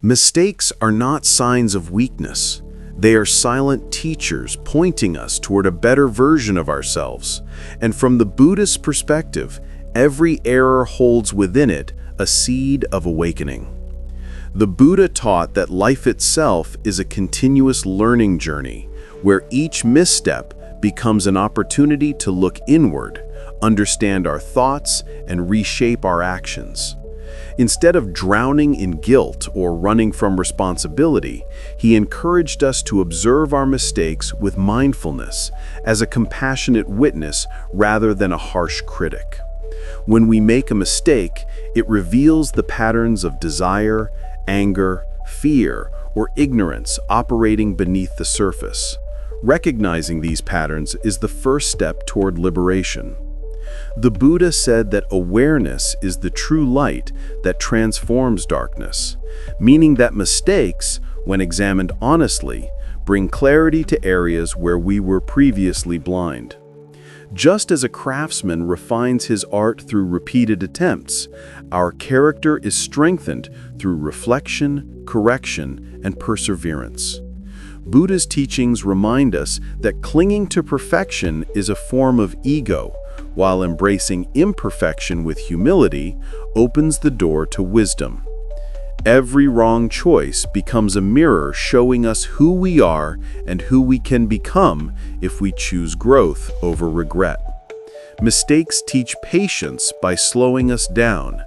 Mistakes are not signs of weakness. They are silent teachers pointing us toward a better version of ourselves. And from the Buddhist perspective, every error holds within it a seed of awakening. The Buddha taught that life itself is a continuous learning journey, where each misstep becomes an opportunity to look inward, understand our thoughts, and reshape our actions. Instead of drowning in guilt or running from responsibility, he encouraged us to observe our mistakes with mindfulness, as a compassionate witness rather than a harsh critic. When we make a mistake, it reveals the patterns of desire, anger, fear, or ignorance operating beneath the surface. Recognizing these patterns is the first step toward liberation. The Buddha said that awareness is the true light that transforms darkness, meaning that mistakes, when examined honestly, bring clarity to areas where we were previously blind. Just as a craftsman refines his art through repeated attempts, our character is strengthened through reflection, correction, and perseverance. Buddha's teachings remind us that clinging to perfection is a form of ego, while embracing imperfection with humility opens the door to wisdom. Every wrong choice becomes a mirror showing us who we are and who we can become if we choose growth over regret. Mistakes teach patience by slowing us down,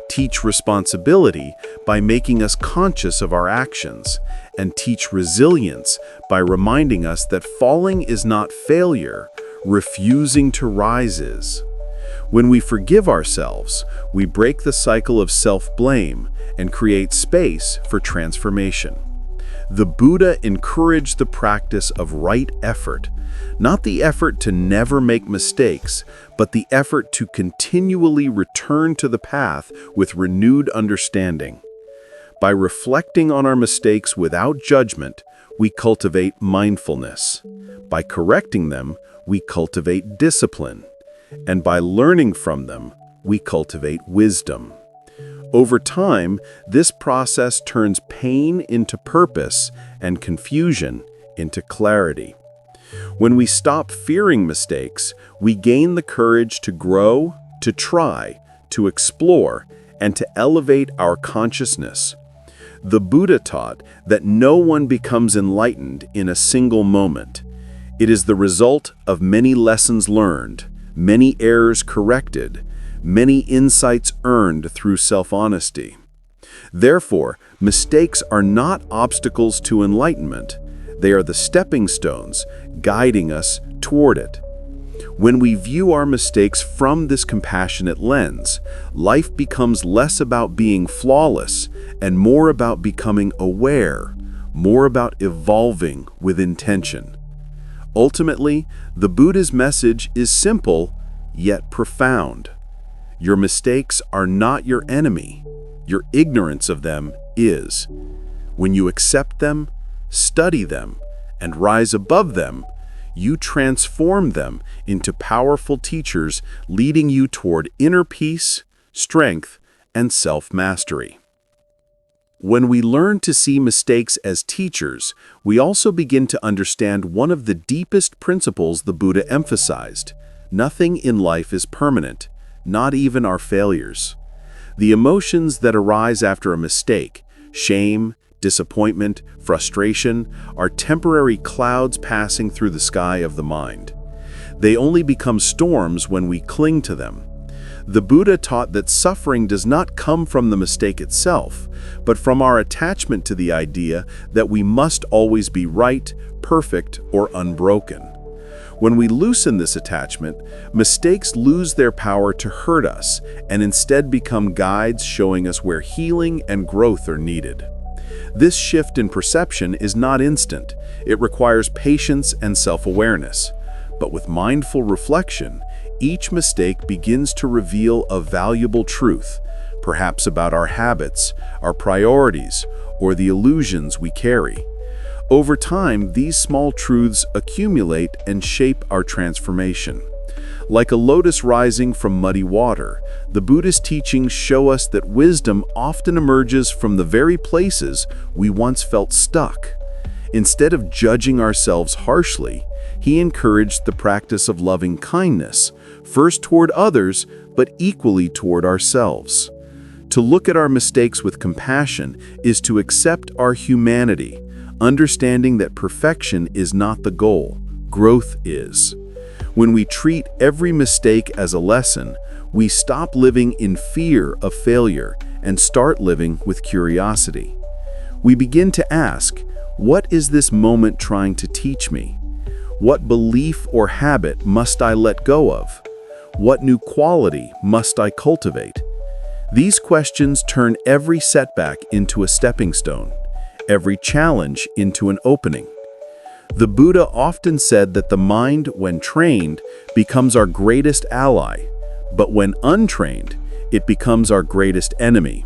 teach responsibility by making us conscious of our actions, and teach resilience by reminding us that falling is not failure, refusing to rise is. When we forgive ourselves, we break the cycle of self-blame and create space for transformation. The Buddha encouraged the practice of right effort, not the effort to never make mistakes, but the effort to continually return to the path with renewed understanding. By reflecting on our mistakes without judgment, we cultivate mindfulness. By correcting them, we cultivate discipline. And by learning from them, we cultivate wisdom. Over time, this process turns pain into purpose and confusion into clarity. When we stop fearing mistakes, we gain the courage to grow, to try, to explore, and to elevate our consciousness. The Buddha taught that no one becomes enlightened in a single moment. It is the result of many lessons learned, many errors corrected, many insights earned through self-honesty. Therefore, mistakes are not obstacles to enlightenment. They are the stepping stones guiding us toward it. When we view our mistakes from this compassionate lens, life becomes less about being flawless and more about becoming aware, more about evolving with intention. Ultimately, the Buddha's message is simple, yet profound. Your mistakes are not your enemy. Your ignorance of them is. When you accept them, study them, and rise above them, you transform them into powerful teachers leading you toward inner peace, strength, and self-mastery. When we learn to see mistakes as teachers, we also begin to understand one of the deepest principles the Buddha emphasized. Nothing in life is permanent, not even our failures. The emotions that arise after a mistake, shame, disappointment, frustration, are temporary clouds passing through the sky of the mind. They only become storms when we cling to them. The Buddha taught that suffering does not come from the mistake itself, but from our attachment to the idea that we must always be right, perfect, or unbroken. When we loosen this attachment, mistakes lose their power to hurt us and instead become guides showing us where healing and growth are needed. This shift in perception is not instant. It requires patience and self-awareness. But with mindful reflection, each mistake begins to reveal a valuable truth, perhaps about our habits, our priorities, or the illusions we carry. Over time, these small truths accumulate and shape our transformation. Like a lotus rising from muddy water, the Buddhist teachings show us that wisdom often emerges from the very places we once felt stuck. Instead of judging ourselves harshly, he encouraged the practice of loving kindness, first toward others, but equally toward ourselves. To look at our mistakes with compassion is to accept our humanity, understanding that perfection is not the goal, growth is. When we treat every mistake as a lesson, we stop living in fear of failure and start living with curiosity. We begin to ask, what is this moment trying to teach me? What belief or habit must I let go of? What new quality must I cultivate? These questions turn every setback into a stepping stone, every challenge into an opening. The Buddha often said that the mind, when trained, becomes our greatest ally, but when untrained, it becomes our greatest enemy.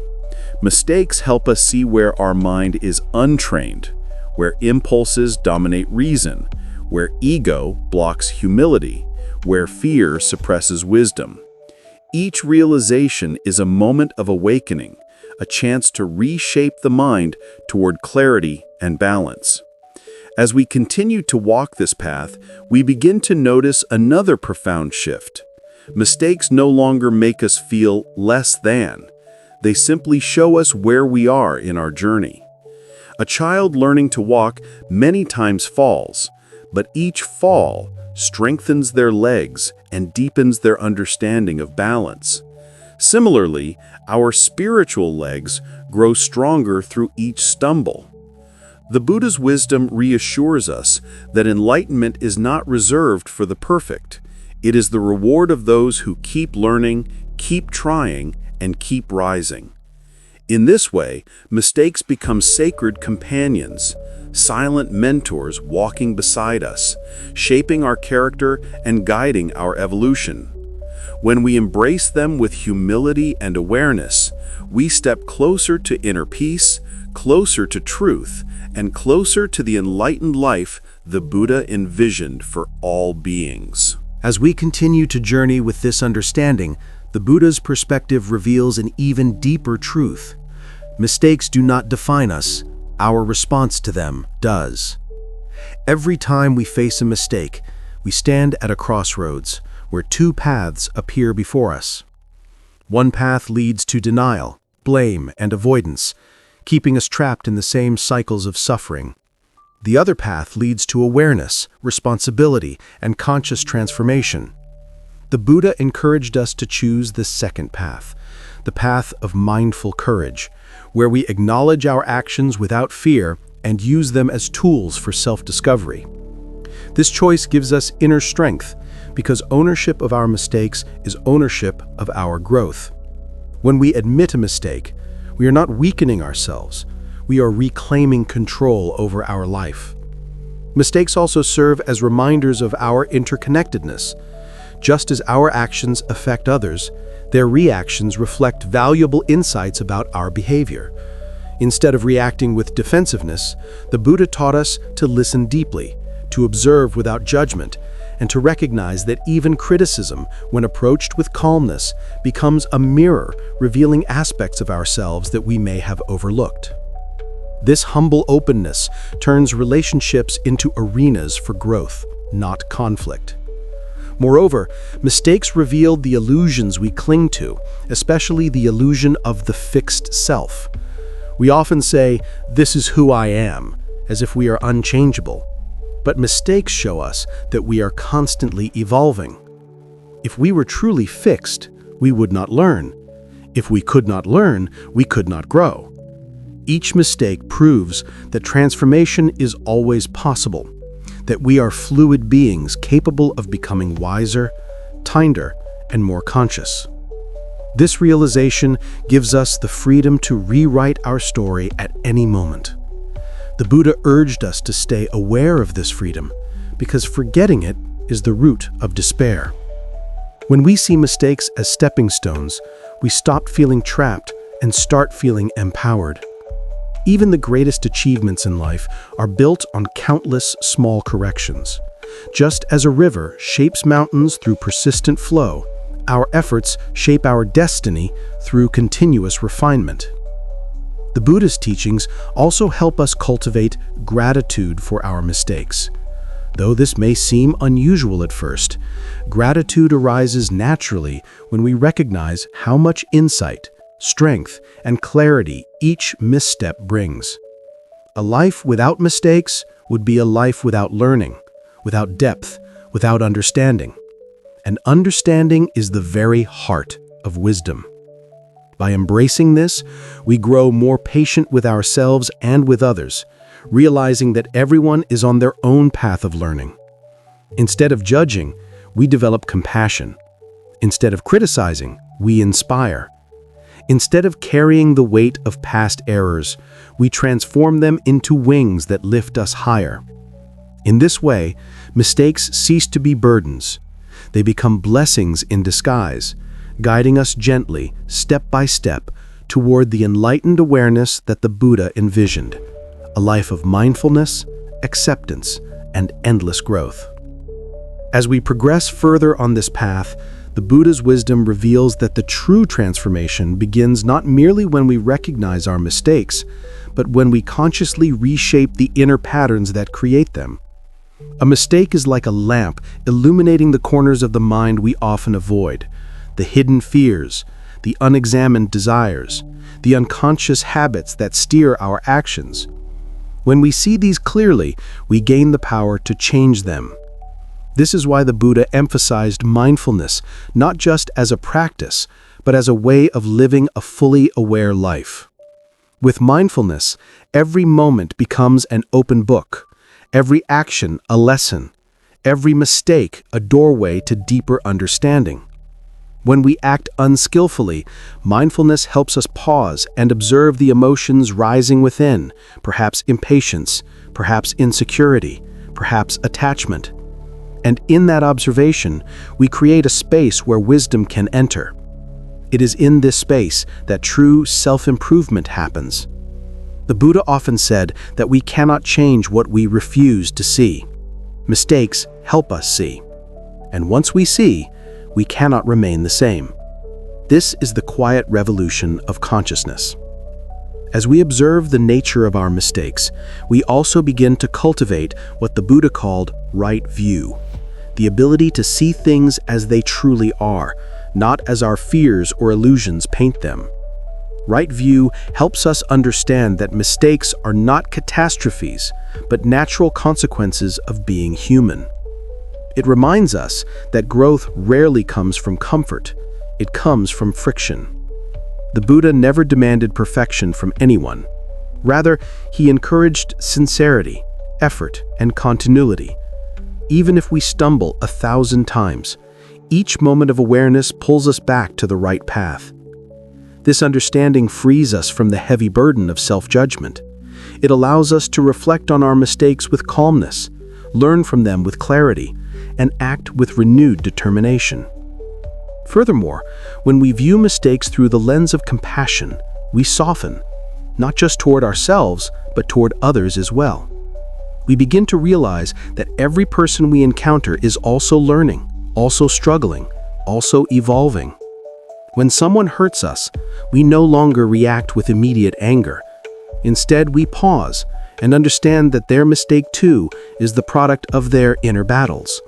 Mistakes help us see where our mind is untrained, where impulses dominate reason, where ego blocks humility, where fear suppresses wisdom. Each realization is a moment of awakening, a chance to reshape the mind toward clarity and balance. As we continue to walk this path, we begin to notice another profound shift. Mistakes no longer make us feel less than. They simply show us where we are in our journey. A child learning to walk many times falls, but each fall strengthens their legs and deepens their understanding of balance. Similarly, our spiritual legs grow stronger through each stumble. The Buddha's wisdom reassures us that enlightenment is not reserved for the perfect. It is the reward of those who keep learning, keep trying, and keep rising. In this way, mistakes become sacred companions, silent mentors walking beside us, shaping our character and guiding our evolution. When we embrace them with humility and awareness, we step closer to inner peace, closer to truth, and closer to the enlightened life the Buddha envisioned for all beings. As we continue to journey with this understanding, the Buddha's perspective reveals an even deeper truth. Mistakes do not define us, our response to them does. Every time we face a mistake, we stand at a crossroads where two paths appear before us. One path leads to denial, blame, and avoidance, keeping us trapped in the same cycles of suffering. The other path leads to awareness, responsibility, and conscious transformation. The Buddha encouraged us to choose the second path, the path of mindful courage, where we acknowledge our actions without fear and use them as tools for self-discovery. This choice gives us inner strength, because ownership of our mistakes is ownership of our growth. When we admit a mistake, we are not weakening ourselves. We are reclaiming control over our life. Mistakes also serve as reminders of our interconnectedness. Just as our actions affect others, their reactions reflect valuable insights about our behavior. Instead of reacting with defensiveness, the Buddha taught us to listen deeply, to observe without judgment, and to recognize that even criticism, when approached with calmness, becomes a mirror revealing aspects of ourselves that we may have overlooked. This humble openness turns relationships into arenas for growth, not conflict. Moreover, mistakes reveal the illusions we cling to, especially the illusion of the fixed self. We often say, "This is who I am," as if we are unchangeable. But mistakes show us that we are constantly evolving. If we were truly fixed, we would not learn. If we could not learn, we could not grow. Each mistake proves that transformation is always possible, that we are fluid beings capable of becoming wiser, kinder, and more conscious. This realization gives us the freedom to rewrite our story at any moment. The Buddha urged us to stay aware of this freedom, because forgetting it is the root of despair. When we see mistakes as stepping stones, we stop feeling trapped and start feeling empowered. Even the greatest achievements in life are built on countless small corrections. Just as a river shapes mountains through persistent flow, our efforts shape our destiny through continuous refinement. The Buddhist teachings also help us cultivate gratitude for our mistakes. Though this may seem unusual at first, gratitude arises naturally when we recognize how much insight, strength, and clarity each misstep brings. A life without mistakes would be a life without learning, without depth, without understanding. And understanding is the very heart of wisdom. By embracing this, we grow more patient with ourselves and with others, realizing that everyone is on their own path of learning. Instead of judging, we develop compassion. Instead of criticizing, we inspire. Instead of carrying the weight of past errors, we transform them into wings that lift us higher. In this way, mistakes cease to be burdens. They become blessings in disguise, guiding us gently, step by step, toward the enlightened awareness that the Buddha envisioned, a life of mindfulness, acceptance, and endless growth. As we progress further on this path, the Buddha's wisdom reveals that the true transformation begins not merely when we recognize our mistakes, but when we consciously reshape the inner patterns that create them. A mistake is like a lamp illuminating the corners of the mind we often avoid, the hidden fears, the unexamined desires, the unconscious habits that steer our actions. When we see these clearly, we gain the power to change them. This is why the Buddha emphasized mindfulness not just as a practice, but as a way of living a fully aware life. With mindfulness, every moment becomes an open book, every action a lesson, every mistake a doorway to deeper understanding. When we act unskillfully, mindfulness helps us pause and observe the emotions rising within, perhaps impatience, perhaps insecurity, perhaps attachment. And in that observation, we create a space where wisdom can enter. It is in this space that true self-improvement happens. The Buddha often said that we cannot change what we refuse to see. Mistakes help us see. And once we see, we cannot remain the same. This is the quiet revolution of consciousness. As we observe the nature of our mistakes, we also begin to cultivate what the Buddha called right view, the ability to see things as they truly are, not as our fears or illusions paint them. Right view helps us understand that mistakes are not catastrophes, but natural consequences of being human. It reminds us that growth rarely comes from comfort, it comes from friction. The Buddha never demanded perfection from anyone. Rather, he encouraged sincerity, effort, and continuity. Even if we stumble 1,000 times, each moment of awareness pulls us back to the right path. This understanding frees us from the heavy burden of self-judgment. It allows us to reflect on our mistakes with calmness, learn from them with clarity, and act with renewed determination. Furthermore, when we view mistakes through the lens of compassion, we soften, not just toward ourselves, but toward others as well. We begin to realize that every person we encounter is also learning, also struggling, also evolving. When someone hurts us, we no longer react with immediate anger. Instead, we pause and understand that their mistake too is the product of their inner battles.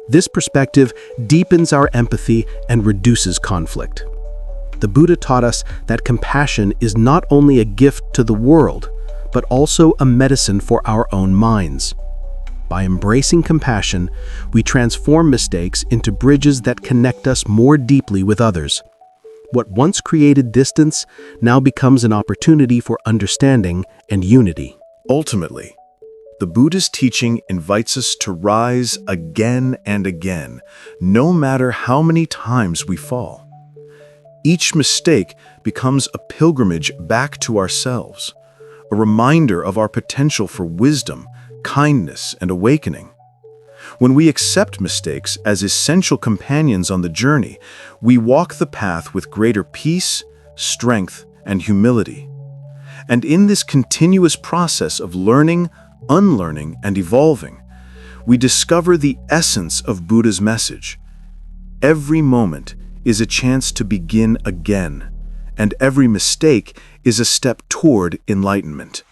This perspective deepens our empathy and reduces conflict. The Buddha taught us that compassion is not only a gift to the world, but also a medicine for our own minds. By embracing compassion, we transform mistakes into bridges that connect us more deeply with others. What once created distance now becomes an opportunity for understanding and unity. Ultimately, the Buddhist teaching invites us to rise again and again, no matter how many times we fall. Each mistake becomes a pilgrimage back to ourselves, a reminder of our potential for wisdom, kindness, and awakening. When we accept mistakes as essential companions on the journey, we walk the path with greater peace, strength, and humility. And in this continuous process of learning, unlearning, and evolving, we discover the essence of Buddha's message. Every moment is a chance to begin again, and every mistake is a step toward enlightenment.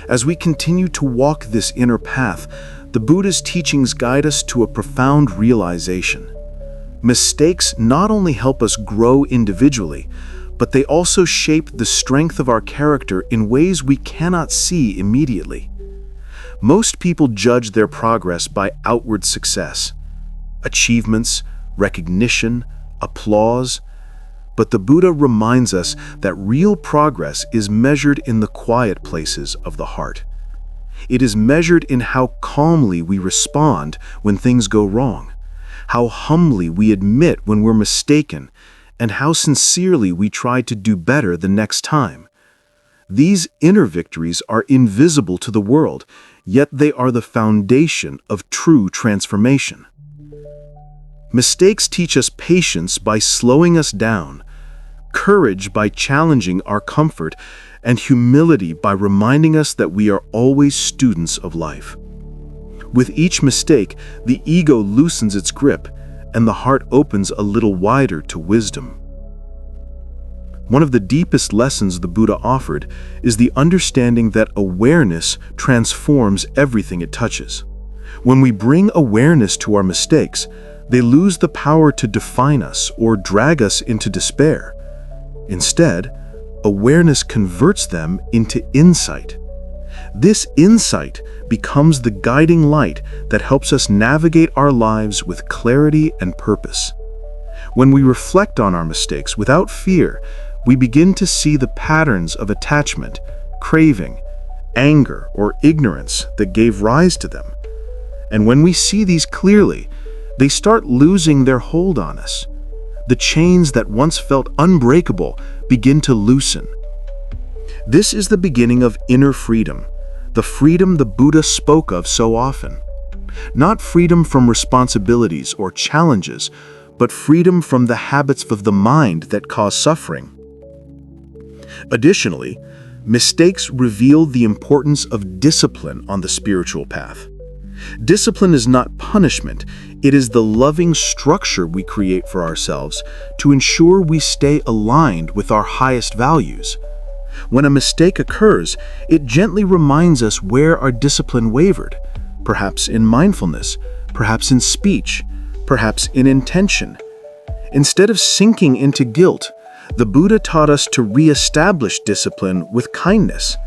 As we continue to walk this inner path, the Buddha's teachings guide us to a profound realization. Mistakes not only help us grow individually, but they also shape the strength of our character in ways we cannot see immediately. Most people judge their progress by outward success, achievements, recognition, applause. But the Buddha reminds us that real progress is measured in the quiet places of the heart. It is measured in how calmly we respond when things go wrong, how humbly we admit when we're mistaken, and how sincerely we try to do better the next time. These inner victories are invisible to the world, yet they are the foundation of true transformation. Mistakes teach us patience by slowing us down, courage by challenging our comfort, and humility by reminding us that we are always students of life. With each mistake, the ego loosens its grip, and the heart opens a little wider to wisdom. One of the deepest lessons the Buddha offered is the understanding that awareness transforms everything it touches. When we bring awareness to our mistakes, they lose the power to define us or drag us into despair. Instead, awareness converts them into insight. This insight becomes the guiding light that helps us navigate our lives with clarity and purpose. When we reflect on our mistakes without fear, we begin to see the patterns of attachment, craving, anger, or ignorance that gave rise to them. And when we see these clearly, they start losing their hold on us. The chains that once felt unbreakable begin to loosen. This is the beginning of inner freedom, the freedom the Buddha spoke of so often. Not freedom from responsibilities or challenges, but freedom from the habits of the mind that cause suffering. Additionally, mistakes reveal the importance of discipline on the spiritual path. Discipline is not punishment, it is the loving structure we create for ourselves to ensure we stay aligned with our highest values. When a mistake occurs, it gently reminds us where our discipline wavered, perhaps in mindfulness, perhaps in speech, perhaps in intention. Instead of sinking into guilt, the Buddha taught us to re-establish discipline with kindness.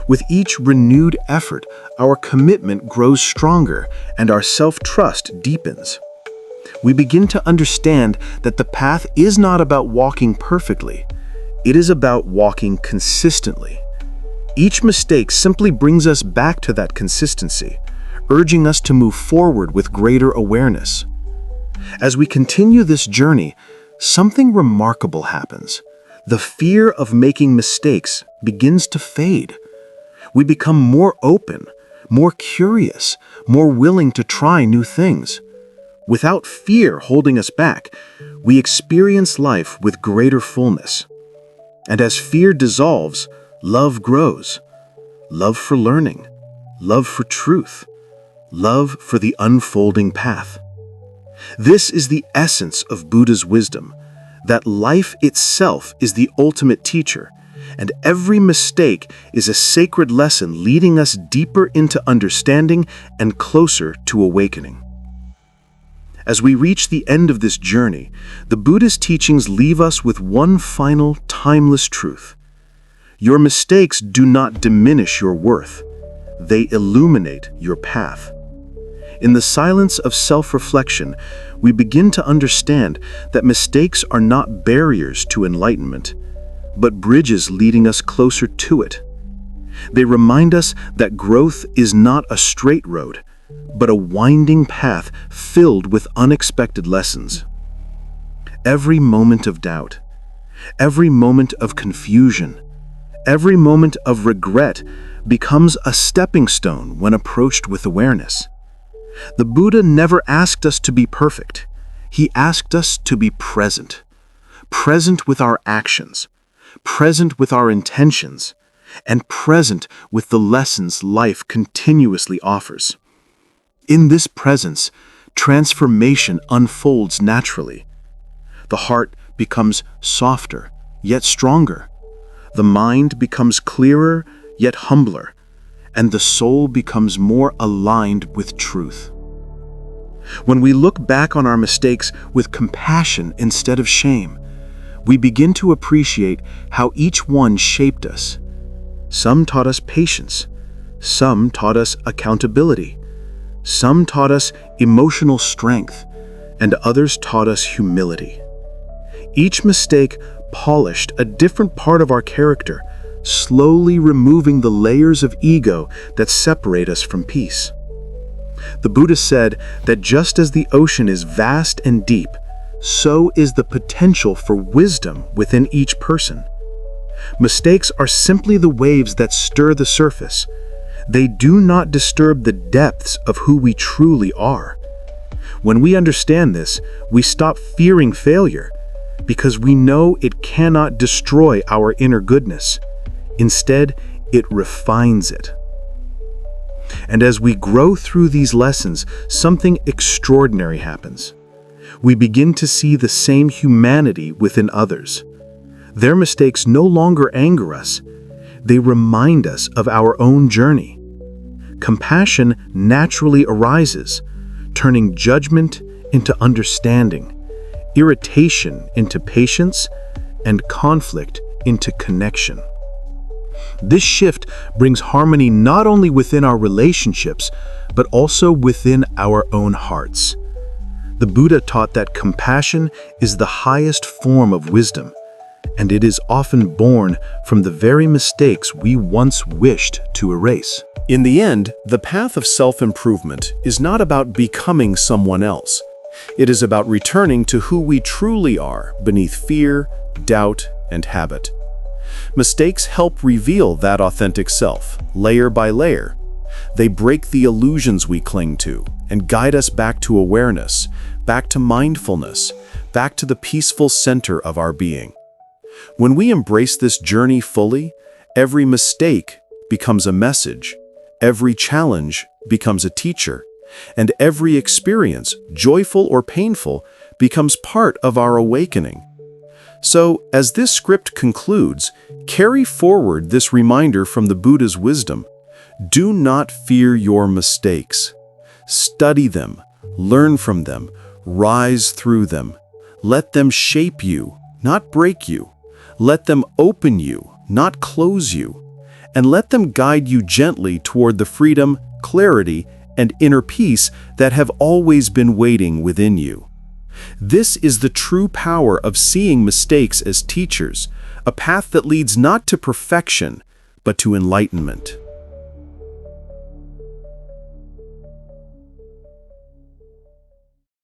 With each renewed effort, our commitment grows stronger and our self-trust deepens. We begin to understand that the path is not about walking perfectly. It is about walking consistently. Each mistake simply brings us back to that consistency, urging us to move forward with greater awareness. As we continue this journey, something remarkable happens. The fear of making mistakes begins to fade. We become more open, more curious, more willing to try new things. Without fear holding us back, we experience life with greater fullness. And as fear dissolves, love grows. Love for learning, love for truth, love for the unfolding path. This is the essence of Buddha's wisdom, that life itself is the ultimate teacher, and every mistake is a sacred lesson leading us deeper into understanding and closer to awakening. As we reach the end of this journey, the Buddha's teachings leave us with one final, timeless truth. Your mistakes do not diminish your worth. They illuminate your path. In the silence of self-reflection, we begin to understand that mistakes are not barriers to enlightenment, but bridges leading us closer to it. They remind us that growth is not a straight road, but a winding path filled with unexpected lessons. Every moment of doubt, every moment of confusion, every moment of regret becomes a stepping stone when approached with awareness. The Buddha never asked us to be perfect. He asked us to be present. Present with our actions, present with our intentions, and present with the lessons life continuously offers. In this presence, transformation unfolds naturally. The heart becomes softer, yet stronger. The mind becomes clearer, yet humbler. And the soul becomes more aligned with truth. When we look back on our mistakes with compassion instead of shame, we begin to appreciate how each one shaped us. Some taught us patience. Some taught us accountability. Some taught us emotional strength, and others taught us humility. Each mistake polished a different part of our character, slowly removing the layers of ego that separate us from peace. The Buddha said that just as the ocean is vast and deep, so is the potential for wisdom within each person. Mistakes are simply the waves that stir the surface. They do not disturb the depths of who we truly are. When we understand this, we stop fearing failure because we know it cannot destroy our inner goodness. Instead, it refines it. And as we grow through these lessons, something extraordinary happens. We begin to see the same humanity within others. Their mistakes no longer anger us. They remind us of our own journey. Compassion naturally arises, turning judgment into understanding, irritation into patience, and conflict into connection. This shift brings harmony not only within our relationships, but also within our own hearts. The Buddha taught that compassion is the highest form of wisdom, and it is often born from the very mistakes we once wished to erase. In the end, the path of self-improvement is not about becoming someone else. It is about returning to who we truly are beneath fear, doubt, and habit. Mistakes help reveal that authentic self, layer by layer. They break the illusions we cling to and guide us back to awareness, back to mindfulness, back to the peaceful center of our being. When we embrace this journey fully, every mistake becomes a message, every challenge becomes a teacher, and every experience, joyful or painful, becomes part of our awakening. So, as this script concludes, carry forward this reminder from the Buddha's wisdom. Do not fear your mistakes. Study them, learn from them, rise through them. Let them shape you, not break you. Let them open you, not close you. And let them guide you gently toward the freedom, clarity, and inner peace that have always been waiting within you. This is the true power of seeing mistakes as teachers, a path that leads not to perfection, but to enlightenment.